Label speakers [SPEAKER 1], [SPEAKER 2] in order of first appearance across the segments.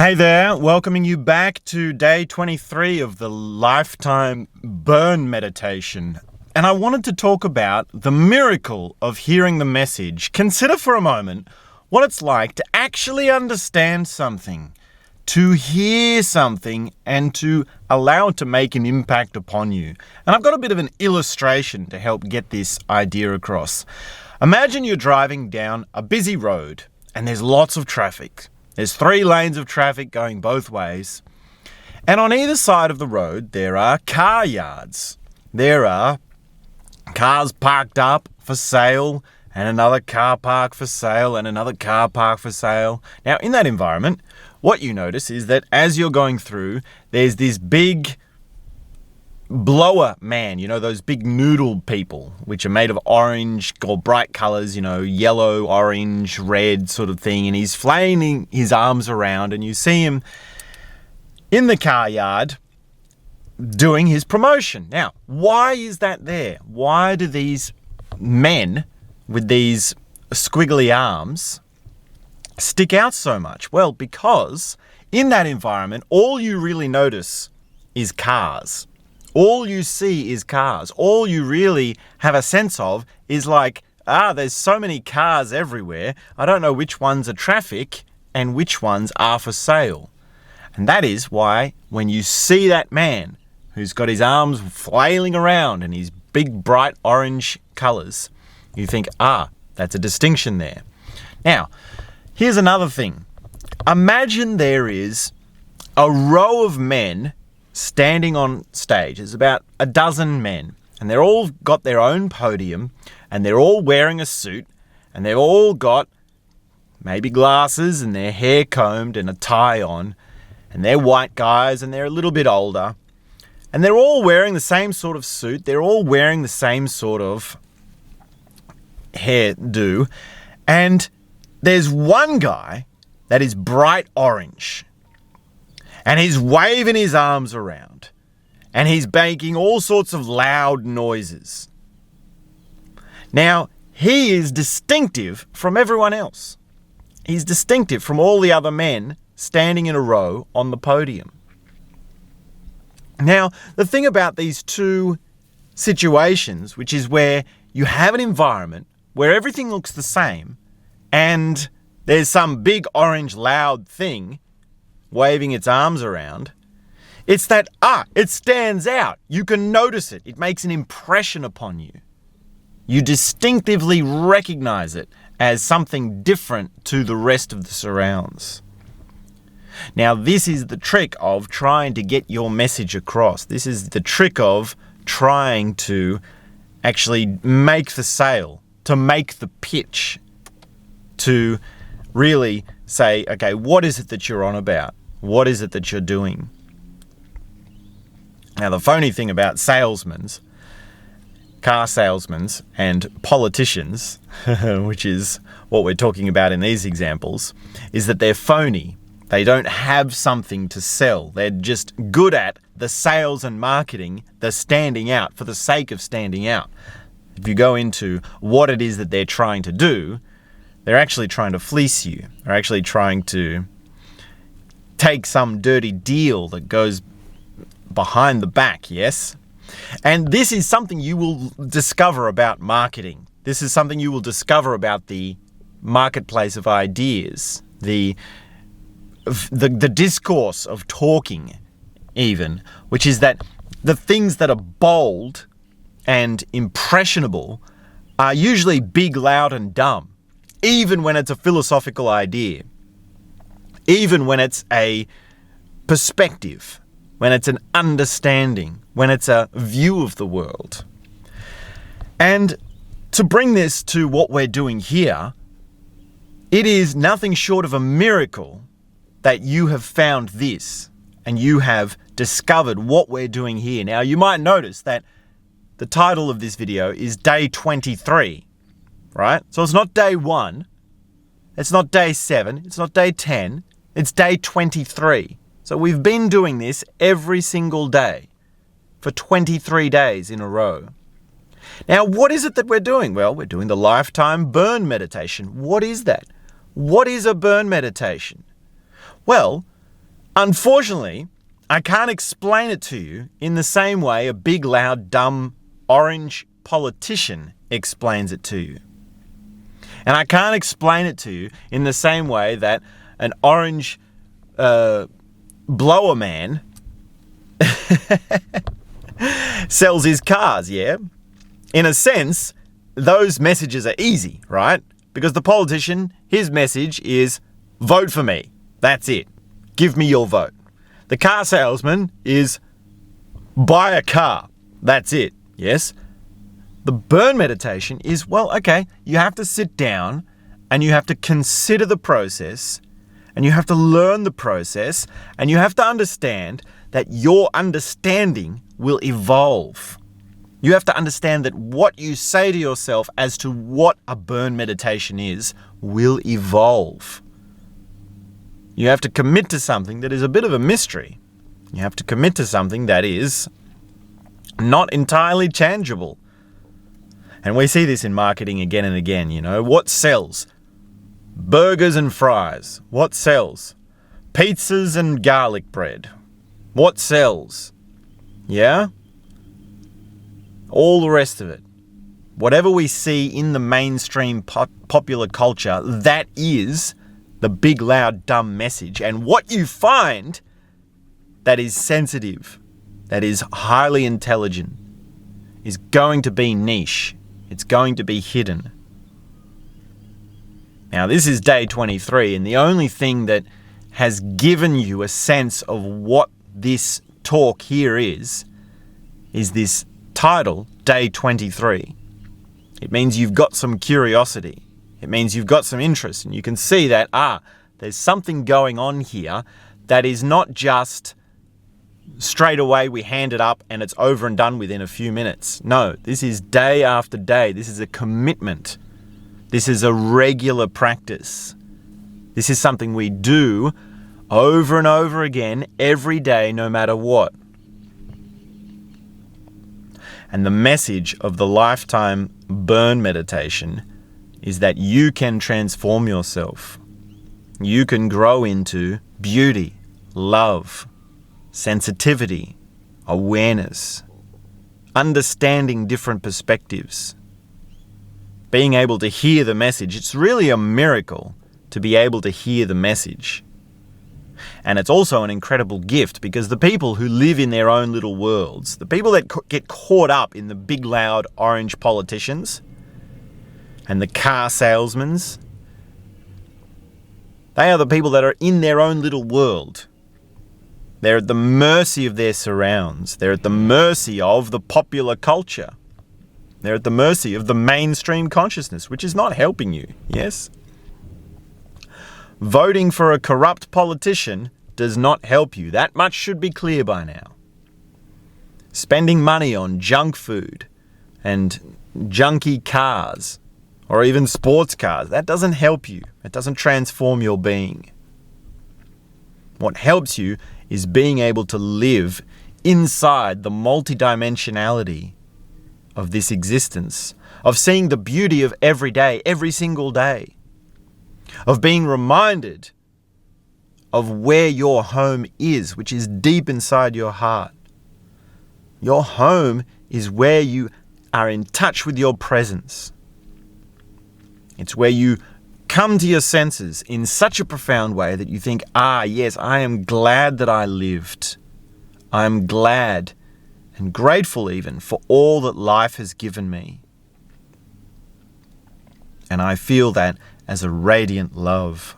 [SPEAKER 1] Hey there, welcoming you back to day 23 of the Lifetime Burn Meditation. And I wanted to talk about the miracle of hearing the message. Consider for a moment what it's like to actually understand something, to hear something, and to allow it to make an impact upon you. And I've got a bit of an illustration to help get this idea across. Imagine you're driving down a busy road and there's lots of traffic. There's 3 lanes of traffic going both ways. And on either side of the road, there are car yards. There are cars parked up for sale, and another car park for sale, and another car park for sale. Now, in that environment, what you notice is that as you're going through, there's this big blower man, those big noodle people, which are made of orange or bright colors, yellow, orange, red sort of thing. And he's flailing his arms around, and you see him in the car yard doing his promotion. Now, why is that there? Why do these men with these squiggly arms stick out so much? Well, because in that environment, all you really notice is cars. All you see is cars. All you really have a sense of is there's so many cars everywhere. I don't know which ones are traffic and which ones are for sale. And that is why when you see that man who's got his arms flailing around in his big bright orange colors, you think, that's a distinction there. Now, here's another thing. Imagine there is a row of men standing on stage. There's about a dozen men, and they're all got their own podium, and they're all wearing a suit, and they've all got maybe glasses and their hair combed and a tie on, and they're white guys and they're a little bit older, and they're all wearing the same sort of suit. They're all wearing the same sort of hairdo, and there's one guy that is bright orange. And he's waving his arms around. And he's making all sorts of loud noises. Now, he is distinctive from everyone else. He's distinctive from all the other men standing in a row on the podium. Now, the thing about these two situations, which is where you have an environment where everything looks the same, and there's some big orange loud thing waving its arms around, it's that, it stands out. You can notice it. It makes an impression upon you. You distinctively recognize it as something different to the rest of the surrounds. Now, this is the trick of trying to get your message across. This is the trick of trying to actually make the sale, to make the pitch, to really say, okay, what is it that you're on about? What is it that you're doing? Now, the phony thing about car salesmen and politicians, which is what we're talking about in these examples, is that they're phony. They don't have something to sell. They're just good at the sales and marketing, the standing out for the sake of standing out. If you go into what it is that they're trying to do, they're actually trying to fleece you. They're actually trying to take some dirty deal that goes behind the back, yes? And this is something you will discover about marketing. This is something you will discover about the marketplace of ideas, the discourse of talking even, which is that the things that are bold and impressionable are usually big, loud, and dumb, even when it's a philosophical idea. Even when it's a perspective, when it's an understanding, when it's a view of the world. And to bring this to what we're doing here, it is nothing short of a miracle that you have found this and you have discovered what we're doing here. Now, you might notice that the title of this video is Day 23, right? So it's not Day 1, it's not Day 7, it's not Day 10, it's Day 23. So we've been doing this every single day for 23 days in a row. Now, what is it that we're doing? Well, we're doing the Lifetime Burn Meditation. What is that? What is a burn meditation? Well, Unfortunately, I can't explain it to you in the same way a big, loud, dumb, orange politician explains it to you. And I can't explain it to you in the same way that an orange blower man sells his cars, yeah? In a sense, those messages are easy, right? Because the politician, his message is, vote for me. That's it. Give me your vote. The car salesman is, buy a car. That's it, yes? The burn meditation is, well, okay, you have to sit down and you have to consider the process and you have to learn the process and you have to understand that your understanding will evolve. You have to understand that what you say to yourself as to what a burn meditation is will evolve. You have to commit to something that is a bit of a mystery. You have to commit to something that is not entirely tangible. And we see this in marketing again and again, you know. What sells? Burgers and fries. What sells? Pizzas and garlic bread. What sells? Yeah? All the rest of it. Whatever we see in the mainstream popular culture, that is the big, loud, dumb message. And what you find that is sensitive, that is highly intelligent, is going to be niche. It's going to be hidden. Now, this is day 23, and the only thing that has given you a sense of what this talk here is this title, Day 23. It means you've got some curiosity. It means you've got some interest, and you can see that, there's something going on here that is not just straight away we hand it up and it's over and done within a few minutes. No, this is day after day. This is a commitment. This is a regular practice. This is something we do over and over again, every day, no matter what. And the message of the Lifetime Burn Meditation is that you can transform yourself. You can grow into beauty, love, sensitivity, awareness, understanding different perspectives, being able to hear the message. It's really a miracle to be able to hear the message. And it's also an incredible gift because the people who live in their own little worlds, the people that get caught up in the big, loud, orange politicians and the car salesmen, they are the people that are in their own little world. They're at the mercy of their surrounds. They're at the mercy of the popular culture. They're at the mercy of the mainstream consciousness, which is not helping you, yes? Voting for a corrupt politician does not help you. That much should be clear by now. Spending money on junk food and junky cars, or even sports cars, that doesn't help you. It doesn't transform your being. What helps you is being able to live inside the multidimensionality of this existence, of seeing the beauty of every day, every single day, of being reminded of where your home is, which is deep inside your heart. Your home is where you are in touch with your presence. It's where you come to your senses in such a profound way that you think, yes, I am glad that I lived. I am glad and grateful even for all that life has given me. And I feel that as a radiant love,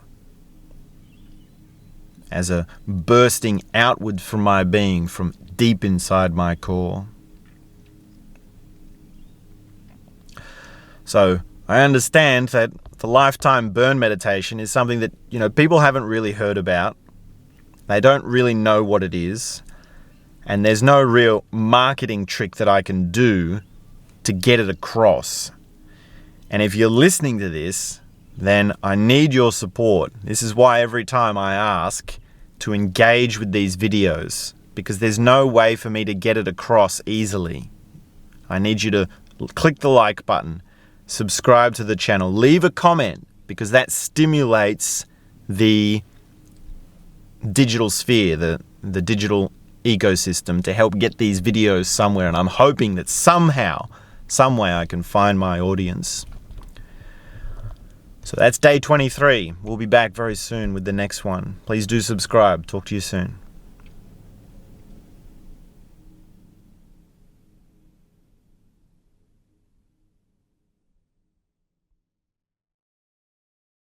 [SPEAKER 1] as a bursting outward from my being, from deep inside my core. So I understand that the Lifetime Burn Meditation is something that, people haven't really heard about. They don't really know what it is. And there's no real marketing trick that I can do to get it across. And if you're listening to this, then I need your support. This is why every time I ask to engage with these videos, because there's no way for me to get it across easily. I need you to click the like button, subscribe to the channel, leave a comment, because that stimulates the digital sphere, the digital ecosystem, to help get these videos somewhere. And I'm hoping that somehow, some way I can find my audience. So that's day 23. We'll be back very soon with the next one. Please do subscribe. Talk to you soon.